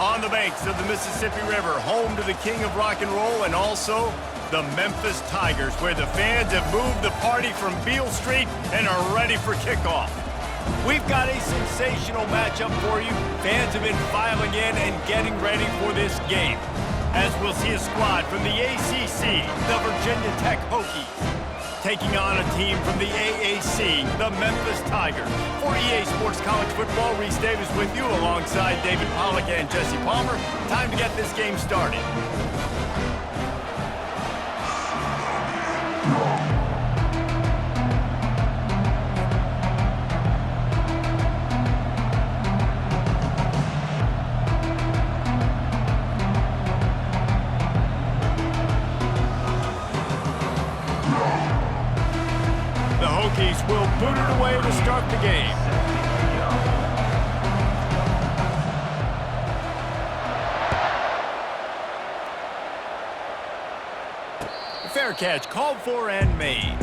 On the banks of the Mississippi River, home to the king of rock and roll and also the Memphis Tigers, where the fans have moved the party from Beale Street and are ready for kickoff. We've got a sensational matchup for you. Fans have been filing in and getting ready for this game, as we'll see a squad from the ACC, the Virginia Tech Hokies, taking on a team from the AAC, the Memphis Tigers. For EA Sports College Football, Reese Davis with you alongside David Pollack and Jesse Palmer. Time to get this game started. The Hokies will boot it away to start the game. Fair catch called for and made.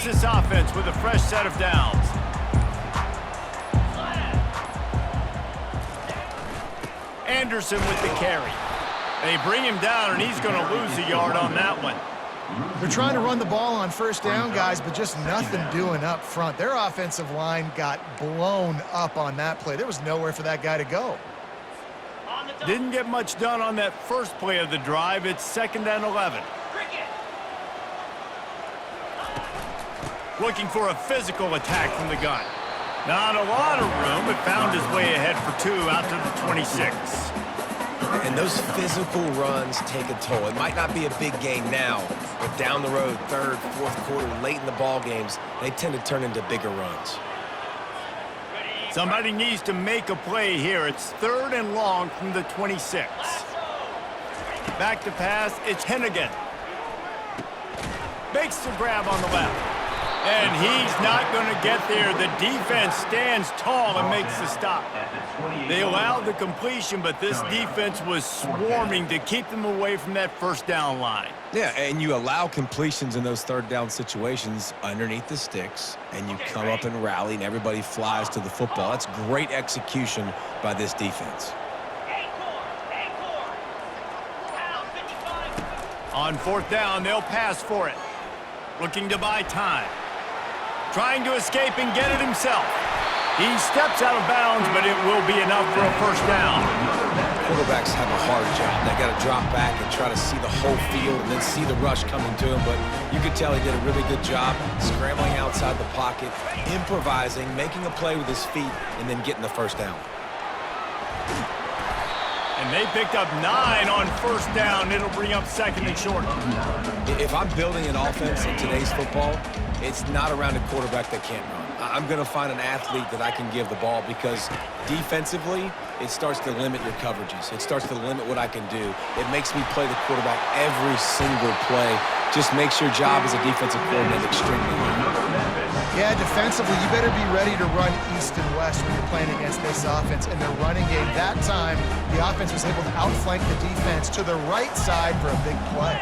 This offense with a fresh set of downs. Anderson with the carry. They bring him down, and he's going to lose a yard on that one. They're trying to run the ball on first down, guys, but just nothing doing up front. Their offensive line got blown up on that play. There was nowhere for that guy to go. Didn't get much done on that first play of the drive. It's 2nd and 11. Looking for a physical attack from the gun. Not a lot of room, but found his way ahead for 2 out to the 26. And those physical runs take a toll. It might not be a big gain now, but down the road, 3rd, 4th quarter, late in the ball games, they tend to turn into bigger runs. Somebody needs to make a play here. It's 3rd and long from the 26. Back to pass, it's Hennigan. Makes the grab on the left. And he's not going to get there. The defense stands tall and makes the stop. They allowed the completion, but this defense was swarming to keep them away from that first down line. Yeah, and you allow completions in those 3rd down situations underneath the sticks, and you come up and rally, and everybody flies to the football. That's great execution by this defense. On 4th down, they'll pass for it. looking to buy time. Trying to escape and get it himself. He steps out of bounds, but it will be enough for a first down. Quarterbacks have a hard job. They got to drop back and try to see the whole field and then see the rush coming to him. But you could tell he did a really good job scrambling outside the pocket, improvising, making a play with his feet, and then getting the first down. And they picked up 9 on first down. It'll bring up second and short. If I'm building an offense in today's football, it's not around a quarterback that can't run. I'm going to find an athlete that I can give the ball because defensively, it starts to limit your coverages. It starts to limit what I can do. It makes me play the quarterback every single play. Just makes your job as a defensive coordinator extremely hard. Yeah, defensively, you better be ready to run east and west when you're playing against this offense. In their running game, that time, the offense was able to outflank the defense to the right side for a big play.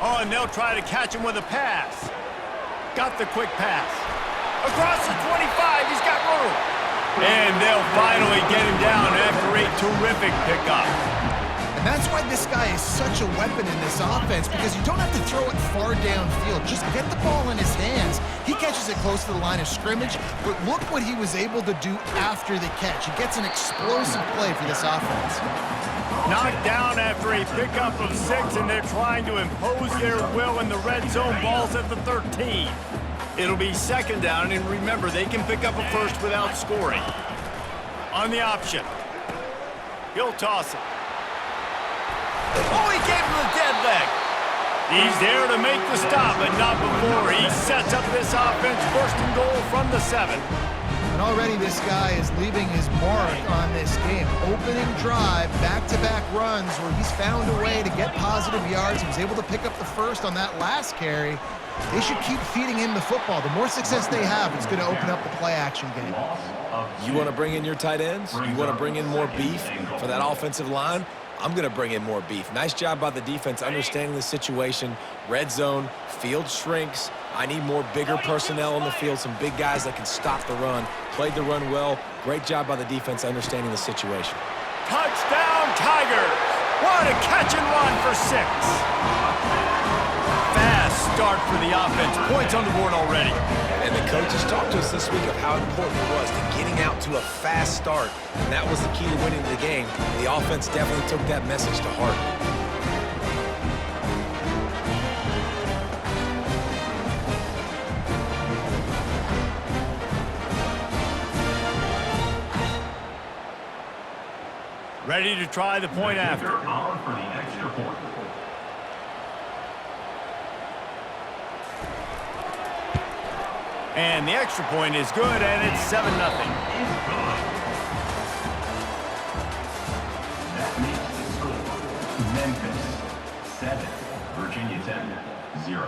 Oh, and they'll try to catch him with a pass. Got the quick pass. Across the 25, he's got room. And they'll finally get him down after a terrific pickup. And that's why this guy is such a weapon in this offense, because you don't have to throw it far downfield. Just get the ball in his hands. He catches it close to the line of scrimmage, but look what he was able to do after the catch. He gets an explosive play for this offense. Knocked down after a pickup of 6, and they're trying to impose their will in the red zone. Ball's at the 13. It'll be second down, and remember, they can pick up a first without scoring. On the option. He'll toss it. Oh, he gave him the dead leg. He's there to make the stop, but not before he sets up this offense first and goal from the 7. And already this guy is leaving his mark on this game. Opening drive, back-to-back runs where he's found a way to get positive yards. He was able to pick up the first on that last carry. They should keep feeding him the football. The more success they have, it's going to open up the play-action game. You want to bring in your tight ends? You want to bring in more beef for that offensive line? I'm going to bring in more beef. Nice job by the defense understanding the situation. Red zone, field shrinks. I need more bigger personnel on the field, some big guys that can stop the run. Played the run well. Great job by the defense understanding the situation. Touchdown, Tigers! What a catch and run for 6. Fast start for the offense. Points on the board already. And the coaches talked to us this week of how important it was to getting out to a fast start. And that was the key to winning the game. The offense definitely took that message to heart. Ready to try the point after. For the extra point. And the extra point is good, and it's 7-0. That makes the score Memphis 7, Virginia Tech 0.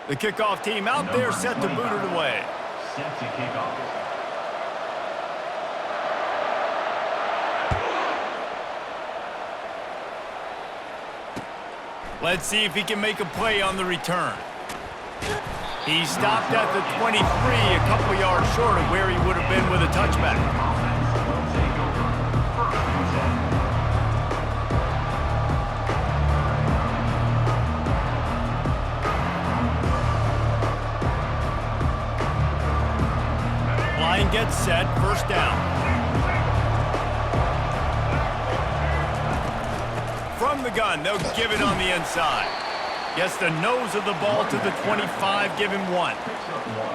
The kickoff team out there set to boot it away. Set to kick off. Let's see if he can make a play on the return. He stopped at the 23, a couple yards short of where he would have been with a touchback. Line gets set, first down. From the gun, they'll give it on the inside. Gets the nose of the ball to the 25, give him 1.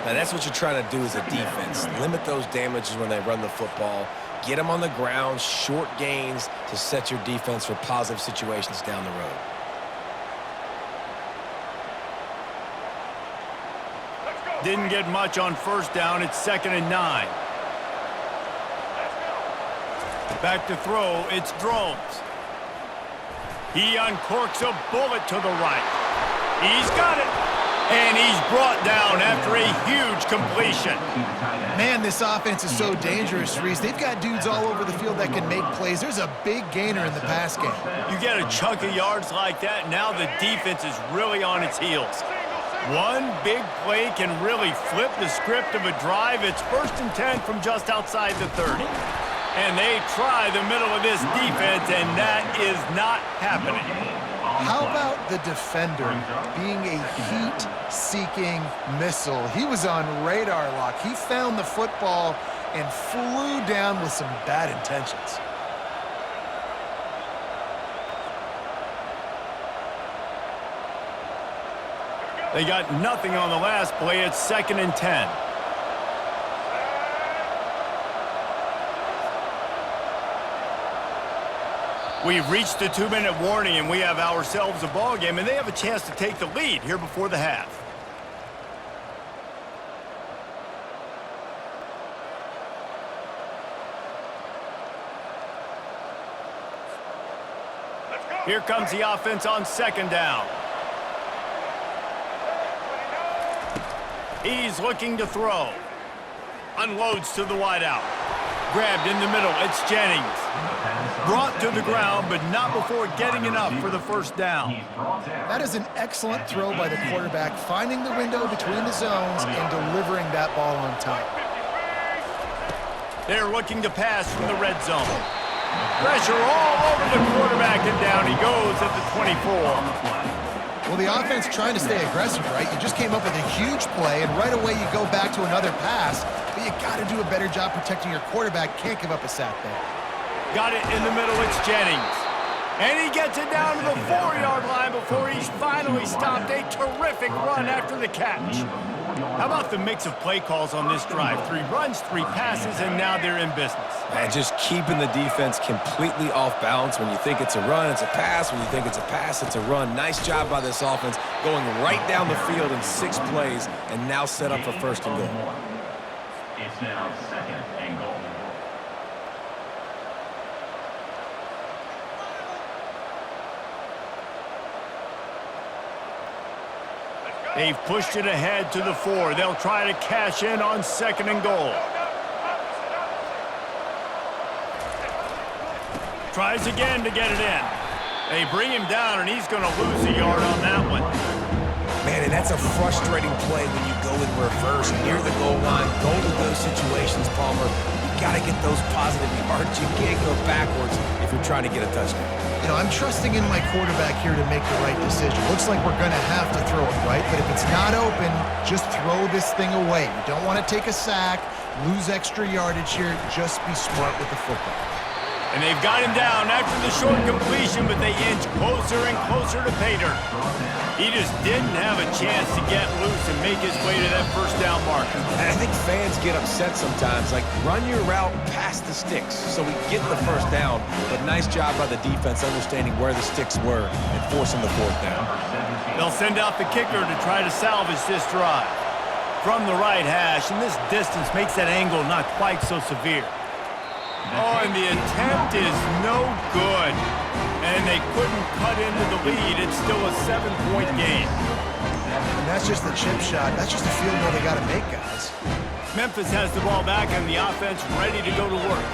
Now that's what you're trying to do as a defense. Limit those damages when they run the football. Get them on the ground, short gains to set your defense for positive situations down the road. Didn't get much on first down. It's 2nd and 9. Back to throw. It's Drones. He uncorks a bullet to the right. He's got it. And he's brought down after a huge completion. Man, this offense is so dangerous, Reese. They've got dudes all over the field that can make plays. There's a big gainer in the pass game. You get a chunk of yards like that, now the defense is really on its heels. One big play can really flip the script of a drive. It's 1st and 10 from just outside the 30. And they try the middle of this defense, and that is not happening. How about the defender being a heat-seeking missile? He was on radar lock. He found the football and flew down with some bad intentions. They got nothing on the last play. It's 2nd and 10. We've reached the 2-minute warning, and we have ourselves a ball game, and they have a chance to take the lead here before the half. Here comes the offense on 2nd down. He's looking to throw. Unloads to the wideout. Grabbed in the middle. It's Jennings. Brought to the ground, but not before getting enough for the 1st down. That is an excellent throw by the quarterback, finding the window between the zones and delivering that ball on time. They're looking to pass from the red zone. Pressure all over the quarterback, and down he goes at the 24. Well, the offense trying to stay aggressive, right? You just came up with a huge play, and right away you go back to another pass, but you got to do a better job protecting your quarterback. Can't give up a sack there. Got it in the middle. It's Jennings. And he gets it down to the 4-yard line before he's finally stopped. A terrific run after the catch. How about the mix of play calls on this drive? 3 runs, 3 passes, and now they're in business. And just keeping the defense completely off balance. When you think it's a run, it's a pass. When you think it's a pass, it's a run. Nice job by this offense going right down the field in 6 plays and now set up for 1st and goal. It's now 2nd and goal. They've pushed it ahead to the 4. They'll try to cash in on 2nd and goal. Tries again to get it in. They bring him down, and he's going to lose a yard on that one. Man, and that's a frustrating play when you go in reverse near the goal line. Go to those situations, Palmer. You got to get those positive yards. You can't go backwards if you're trying to get a touchdown. You know, I'm trusting in my quarterback here to make the right decision. Looks like we're going to have to throw it, right? But if it's not open, just throw this thing away. You don't want to take a sack, lose extra yardage here. Just be smart with the football. And they've got him down after the short completion, but they inch closer and closer to pay dirt. He just didn't have a chance to get loose and make his way to that 1st down marker. And I think fans get upset sometimes, like run your route past the sticks so we get the 1st down. But nice job by the defense understanding where the sticks were and forcing the 4th down. They'll send out the kicker to try to salvage this drive. From the right hash, and this distance makes that angle not quite so severe. Oh, and the attempt is no good. And they couldn't cut into the lead. It's still a 7-point game. And that's just the chip shot. That's just a field goal they got to make, guys. Memphis has the ball back and the offense ready to go to work.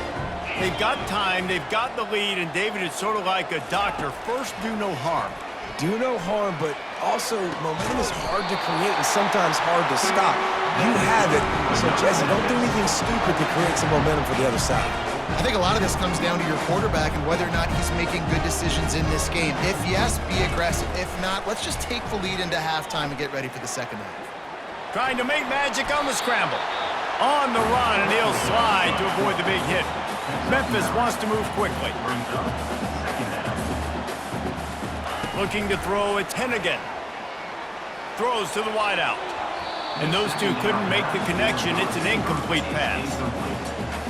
They've got time, they've got the lead, and David, it's sort of like a doctor. First, do no harm. Do no harm, but also momentum is hard to create and sometimes hard to stop. You have it, so Jesse, don't do anything stupid to create some momentum for the other side. I think a lot of this comes down to your quarterback and whether or not he's making good decisions in this game. If yes, be aggressive. If not, let's just take the lead into halftime and get ready for the 2nd half. Trying to make magic on the scramble. On the run, and he'll slide to avoid the big hit. Memphis wants to move quickly. Looking to throw, it's Hennigan. Throws to the wideout. And those two couldn't make the connection. It's an incomplete pass.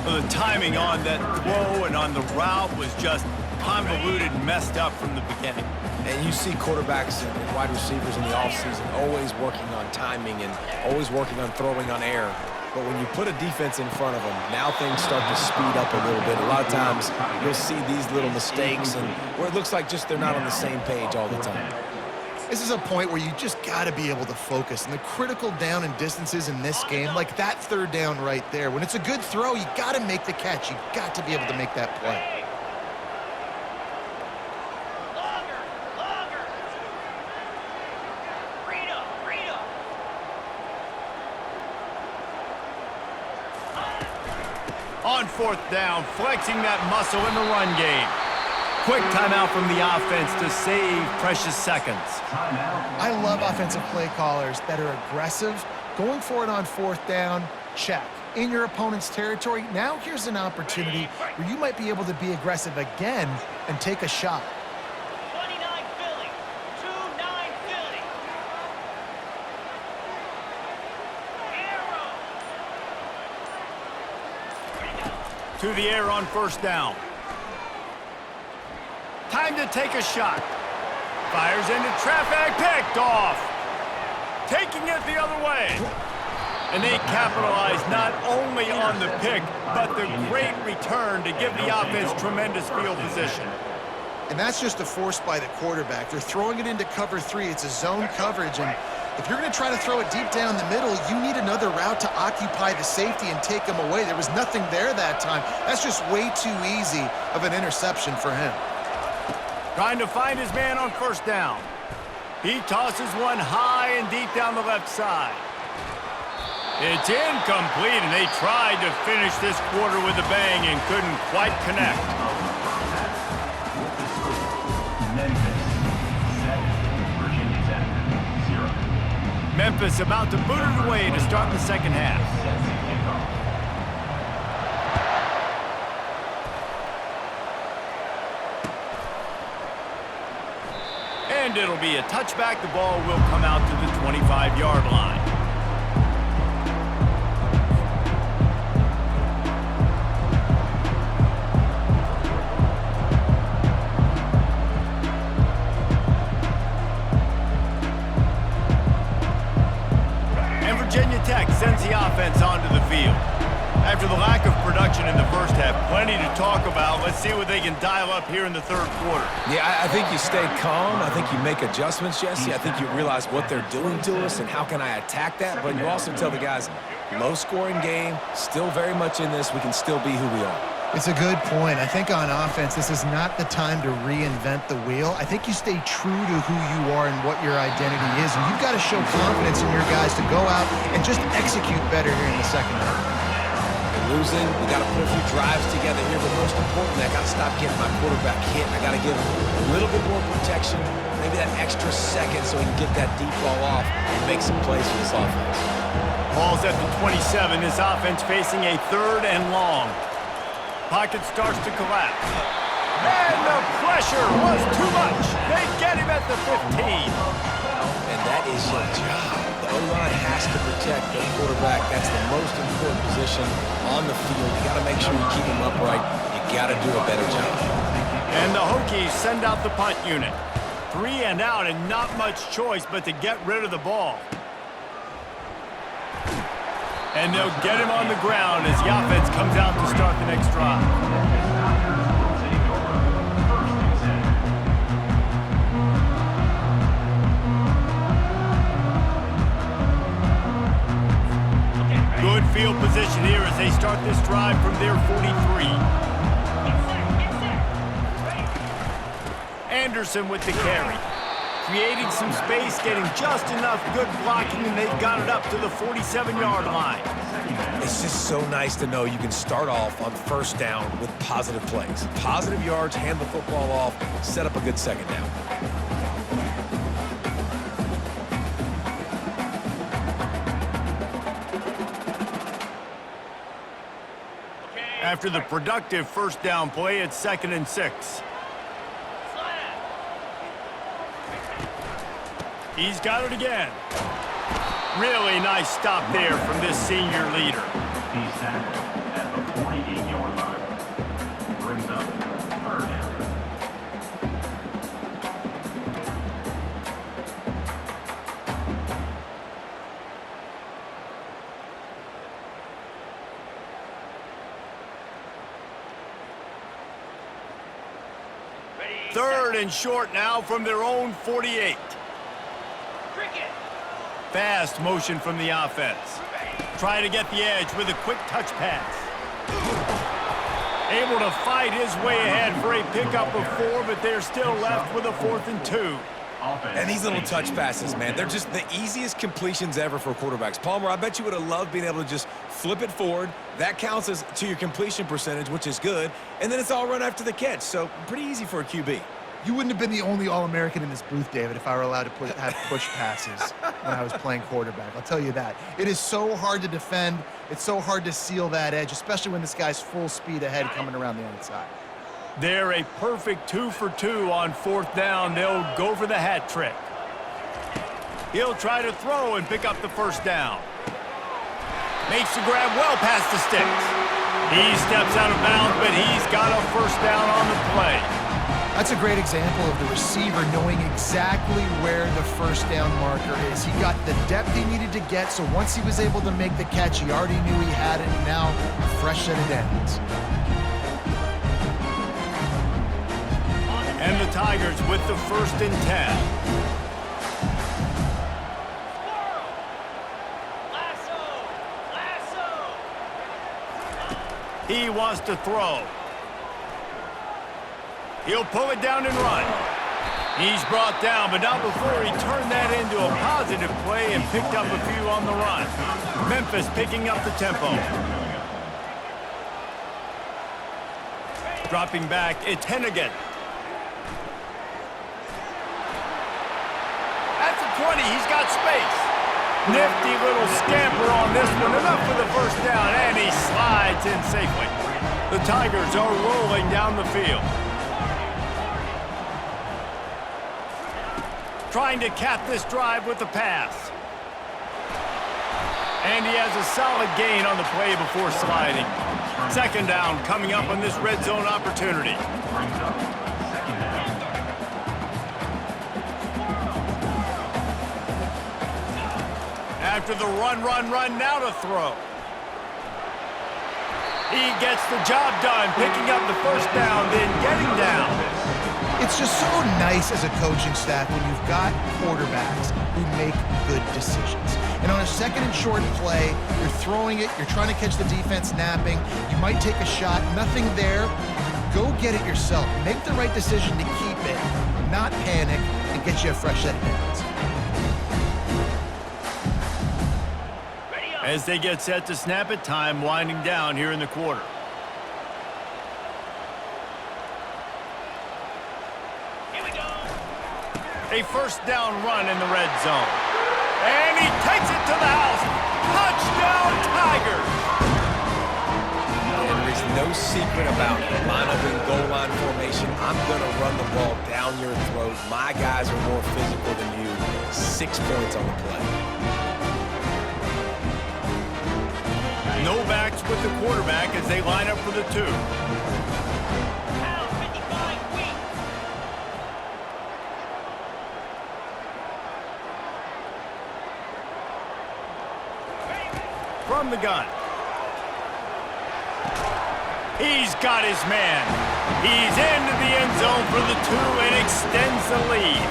The timing on that throw and on the route was just convoluted and messed up from the beginning. And you see quarterbacks and wide receivers in the offseason always working on timing and always working on throwing on air. But when you put a defense in front of them, now things start to speed up a little bit. A lot of times you'll see these little mistakes and where it looks like just they're not on the same page all the time. This is a point where you just got to be able to focus. And the critical down and distances in this game, like that 3rd down right there, when it's a good throw, you got to make the catch. You got to be able to make that play. On fourth down, flexing that muscle in the run game. Quick timeout from the offense to save precious seconds. I love offensive play callers that are aggressive. Going for it on fourth down, check. In your opponent's territory, now here's an opportunity where you might be able to be aggressive again and take a shot. 29 Philly, 2-9 Philly. Arrow. To the air on first down. Time to take a shot. Fires into traffic, picked off. Taking it the other way. And they capitalize not only on the pick, but the great return to give the offense tremendous field position. And that's just a force by the quarterback. They're throwing it into cover 3. It's a zone coverage, and if you're going to try to throw it deep down the middle, you need another route to occupy the safety and take him away. There was nothing there that time. That's just way too easy of an interception for him. Trying to find his man on first down. He tosses one high and deep down the left side. It's incomplete, and they tried to finish this quarter with a bang and couldn't quite connect. Memphis 7, Virginia Tech 0. Memphis about to boot it away to start the second half. Sets the kickoff. And it'll be a touchback. The ball will come out to the 25-yard line. And Virginia Tech sends the offense onto the field. After the lack of production in the first half, plenty to talk about. Let's see what they can dial up here in the third quarter. Yeah, I think you stay calm. I think you make adjustments, Jesse. I think you realize what they're doing to us and how can I attack that. But you also tell the guys, low-scoring game, still very much in this. We can still be who we are. It's a good point. I think on offense, this is not the time to reinvent the wheel. I think you stay true to who you are and what your identity is. And you've got to show confidence in your guys to go out and just execute better here in the second half. Losing, we got to put a few drives together here, but most importantly, I got to stop getting my quarterback hit. I got to give him a little bit more protection, maybe that extra second so he can get that deep ball off and make some plays for this offense. Ball's at the 27. This offense facing a third and long. Pocket starts to collapse. And the pressure was too much. They get him at the 15. And that is your job. The O-line has to protect the quarterback. That's the most important position on the field. You got to make sure you keep him upright. You got to do a better job. And the Hokies send out the punt unit. 3 and out and not much choice but to get rid of the ball. And they'll get him on the ground as the offense comes out to start the next drive. Good field position here as they start this drive from their 43. Anderson with the carry. Creating some space, getting just enough good blocking, and they've got it up to the 47-yard line. It's just so nice to know you can start off on first down with positive plays. Positive yards, hand the football off, set up a good second down. After the productive first down play, it's 2nd and 6. He's got it again. Really nice stop there from this senior leader. He's tackled at the 48-yard line. Brings up third down. Third and short now from their own 48. Fast motion from the offense. Trying to get the edge with a quick touch pass. Able to fight his way ahead for a pickup of 4, but they're still left with a 4th and 2. Offense. And these little touch passes, man, they're just the easiest completions ever for quarterbacks. Palmer, I bet you would have loved being able to just flip it forward. That counts as to your completion percentage, which is good. And then it's all run after the catch, so pretty easy for a QB. You wouldn't have been the only All-American in this booth, David, if I were allowed to have push passes when I was playing quarterback. I'll tell you that. It is so hard to defend. It's so hard to seal that edge, especially when this guy's full speed ahead coming around the outside. They're a perfect 2 for 2 on 4th down. They'll go for the hat trick. He'll try to throw and pick up the first down. Makes the grab well past the sticks. He steps out of bounds, but he's got a first down on the play. That's a great example of the receiver knowing exactly where the first down marker is. He got the depth he needed to get, so once he was able to make the catch, he already knew he had it, and now a fresh set of downs. And the Tigers with the 1st and 10. He wants to throw. He'll pull it down and run. He's brought down, but not before he turned that into a positive play and picked up a few on the run. Memphis picking up the tempo. Dropping back, it's Hennigan. That's a 20, he's got space. Nifty little scamper on this one, enough for the first down, and he slides in safely. The Tigers are rolling down the field. Trying to cap this drive with the pass. And he has a solid gain on the play before sliding. 2nd down coming up on this red zone opportunity. After the run, now to throw. He gets the job done, picking up the first down, then getting down. It's just so nice as a coaching staff when you've got quarterbacks who make good decisions. And on a 2nd and short play, you're throwing it, you're trying to catch the defense napping, you might take a shot, nothing there. Go get it yourself. Make the right decision to keep it, not panic, and get you a fresh set of downs. As they get set to snap it, time winding down here in the quarter. A first down run in the red zone. And he takes it to the house. Touchdown, Tigers! And there's no secret about it. Line up in goal line formation. I'm going to run the ball down your throat. My guys are more physical than you. 6 points on the play. No backs with the quarterback as they line up for the 2. From the gun. He's got his man. He's into the end zone for the 2 and extends the lead.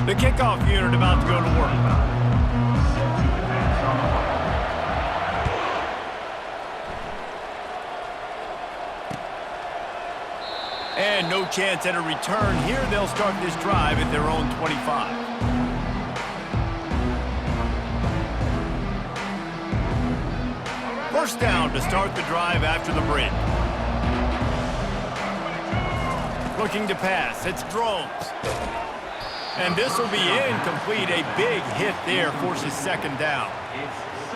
The kickoff unit about to go to work. And no chance at a return here. They'll start this drive at their own 25. First down to start the drive after the break. Looking to pass. It's Drones. And this will be incomplete. A big hit there forces 2nd down.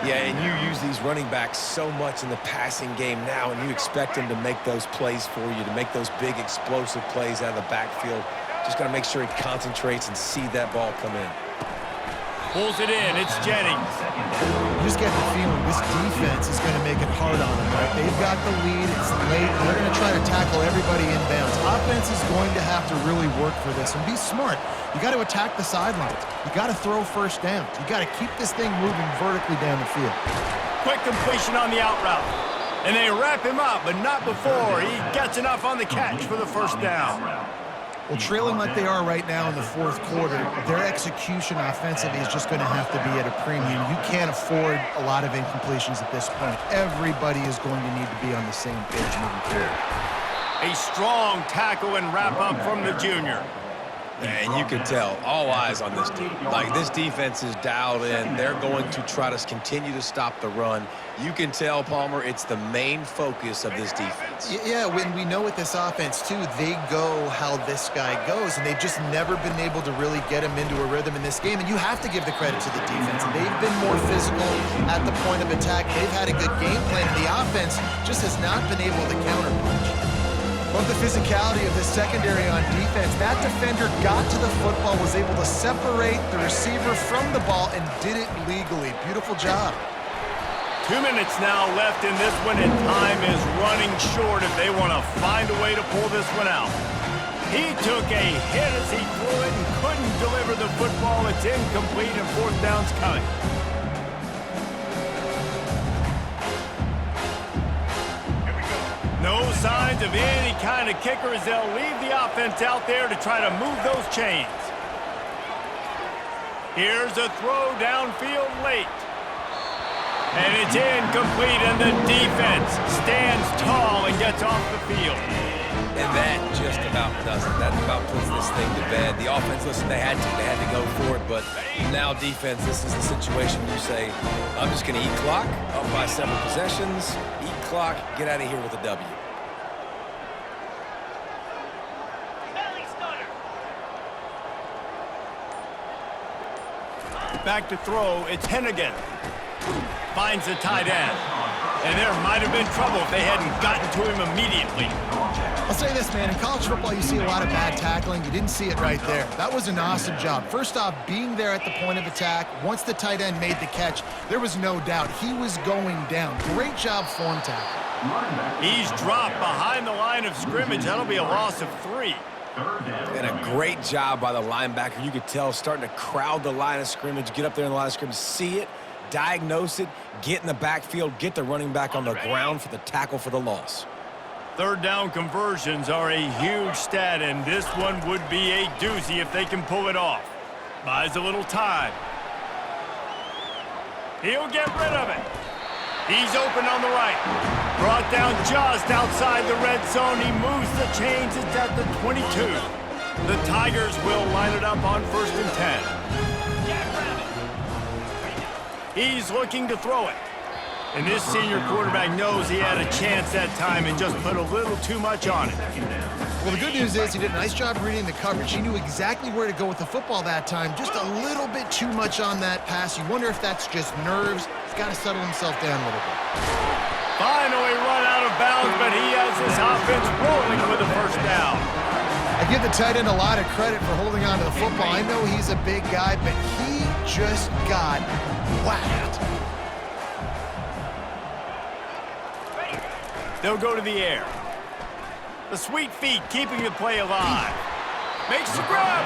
Yeah, and you use these running backs so much in the passing game now, and you expect them to make those plays for you, to make those big explosive plays out of the backfield. Just got to make sure he concentrates and see that ball come in. Pulls it in. It's Jennings. You just get the feeling this defense is going to make it hard on them, right? They've got the lead. It's late. They're going to try to tackle everybody inbounds. Offense is going to have to really work for this and be smart. You got to attack the sidelines. You got to throw first downs. You got to keep this thing moving vertically down the field. Quick completion on the out route. And they wrap him up, but not before he gets enough on the catch for the first down. Well, trailing like they are right now in the fourth quarter, their execution offensively is just going to have to be at a premium. You can't afford a lot of incompletions at this point. Everybody is going to need to be on the same page moving forward. A strong tackle and wrap up from the junior. And you can tell, all eyes on this team. Like, this defense is dialed in. They're going to try to continue to stop the run. You can tell, Palmer, it's the main focus of this defense. Yeah, when we know with this offense, too, they go how this guy goes, and they've just never been able to really get him into a rhythm in this game, and you have to give the credit to the defense. They've been more physical at the point of attack. They've had a good game plan, and the offense just has not been able to counterpunch. Love the physicality of the secondary on defense. That defender got to the football, was able to separate the receiver from the ball, and did it legally. Beautiful job. 2 minutes now left in this one, and time is running short if they want to find a way to pull this one out. He took a hit as he threw it and couldn't deliver the football. It's incomplete, and fourth down's coming. No signs of any kind of kicker as they'll leave the offense out there to try to move those chains. Here's a throw downfield late. And it's incomplete, and the defense stands tall and gets off the field. And that just about does it. That about puts this thing to bed. The offense, listen, they had to go for it, but now defense, this is the situation you say, I'm just going to eat clock, up by 7 possessions, eat clock, get out of here with a W. Belly stunner. Back to throw, it's Hennigan. Finds the tight end. And there might have been trouble if they hadn't gotten to him immediately. I'll say this, man. In college football, you see a lot of bad tackling. You didn't see it right there. That was an awesome job. First off, being there at the point of attack. Once the tight end made the catch, there was no doubt he was going down. Great job form tackle. He's dropped behind the line of scrimmage. That'll be a loss of 3. And a great job by the linebacker. You could tell starting to crowd the line of scrimmage, get up there in the line of scrimmage, see it, diagnose it, get in the backfield, get the running back on the ground for the tackle for the loss. Third down conversions are a huge stat, and this one would be a doozy if they can pull it off. Buys a little time. He'll get rid of it. He's open on the right. Brought down just outside the red zone. He moves the chains. It's at the 22. The Tigers will line it up on 1st and 10. He's looking to throw it. And this senior quarterback knows he had a chance that time and just put a little too much on it. Well, the good news is he did a nice job reading the coverage. He knew exactly where to go with the football that time. Just a little bit too much on that pass. You wonder if that's just nerves. He's got to settle himself down a little bit. Finally run out of bounds, but he has his offense rolling with a first down. I give the tight end a lot of credit for holding on to the football. I know he's a big guy, but he just got whacked. They'll go to the air. The sweet feet keeping the play alive. Makes the grab.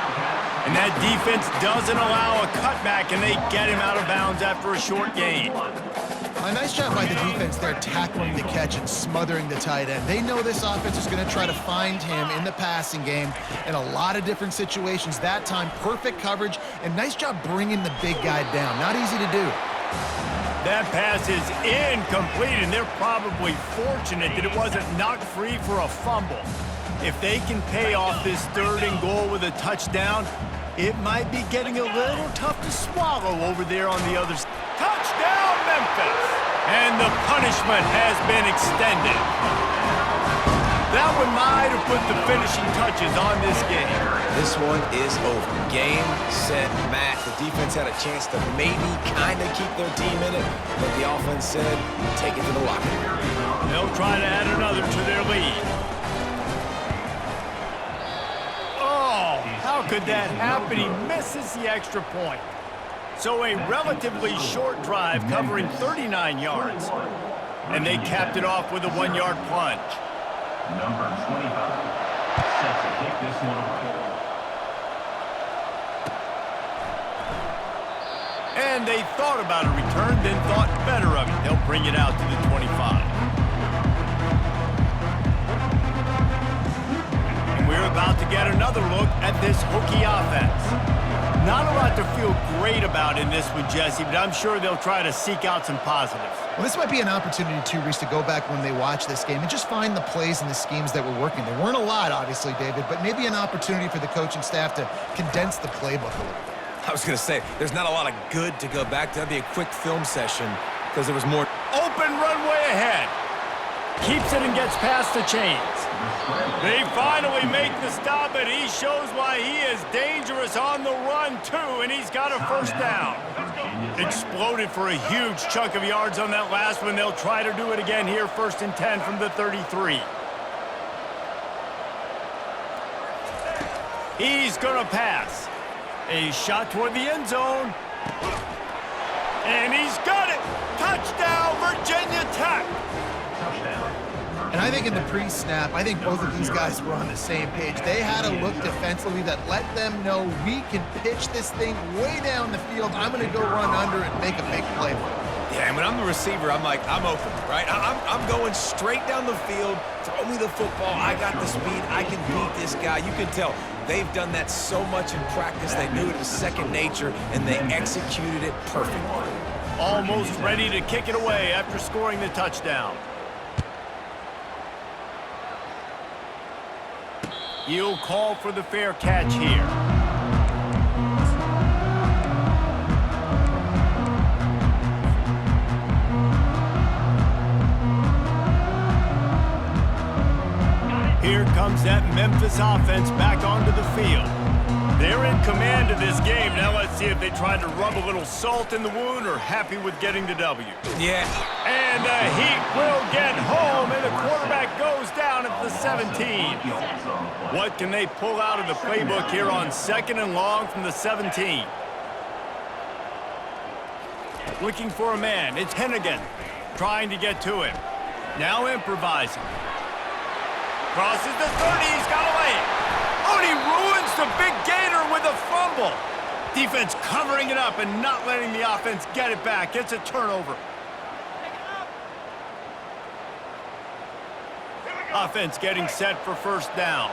And that defense doesn't allow a cutback, and they get him out of bounds after a short gain. A nice job by the defense there, tackling the catch and smothering the tight end. They know this offense is going to try to find him in the passing game in a lot of different situations. That time, perfect coverage, and nice job bringing the big guy down. Not easy to do. That pass is incomplete, and they're probably fortunate that it wasn't knocked free for a fumble. If they can pay off this 3rd and goal with a touchdown, it might be getting a little tough to swallow over there on the other side. Touchdown, Memphis! And the punishment has been extended. That one might have put the finishing touches on this game. This one is over. Game, set, match. The defense had a chance to maybe kind of keep their team in it, but the offense said, take it to the locker room. They'll try to add another to their lead. Oh, how could that happen? He misses the extra point. So a relatively short drive covering 39 yards. And they capped it off with a 1-yard plunge. Number 25 set to kick this one away. And they thought about a return, then thought better of it. They'll bring it out to the 25. And we're about to get another look at this Hokie offense. Not a lot to feel great about in this one, Jesse, but I'm sure they'll try to seek out some positives. Well, this might be an opportunity, too, Reese, to go back when they watch this game and just find the plays and the schemes that were working. There weren't a lot, obviously, David, but maybe an opportunity for the coaching staff to condense the playbook a little bit. I was going to say, there's not a lot of good to go back to. That'd be a quick film session because there was more. Open runway ahead. Keeps it and gets past the chains. They finally make the stop, and he shows why he is dangerous on the run, too, and he's got a first down. Exploded for a huge chunk of yards on that last one. They'll try to do it again here, 1st and 10 from the 33. He's going to pass. A shot toward the end zone. And he's got it. Touchdown, Virginia Tech. And I think in the pre-snap, I think both of these guys were on the same page. They had a look defensively that let them know we can pitch this thing way down the field. I'm going to go run under and make a big play for it. Yeah, and when I'm the receiver, I'm like, I'm open, right? I'm going straight down the field. Throw me the football. I got the speed. I can beat this guy. You can tell they've done that so much in practice. They knew it was second nature, and they executed it perfectly. Almost ready to kick it away after scoring the touchdown. He'll call for the fair catch here. Here comes that Memphis offense back onto the field. They're in command of this game. Now let's see if they try to rub a little salt in the wound or happy with getting the W. Yeah. And the Heat will get home, and the quarterback goes down at the 17. What can they pull out of the playbook here on 2nd and long from the 17? Looking for a man. It's Hennigan trying to get to him. Now improvising. Crosses the 30. He's got away. Oh, and he ruins the big gator with a fumble. Defense covering it up and not letting the offense get it back. It's a turnover. Offense getting set for 1st down.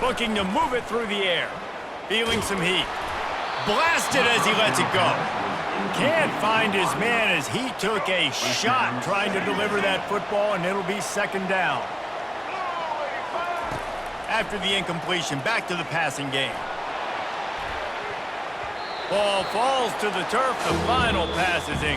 Looking to move it through the air. Feeling some heat. Blasted as he lets it go. Can't find his man as he took a shot trying to deliver that football, and it'll be 2nd down. After the incompletion, back to the passing game. Ball falls to the turf. The final pass is in.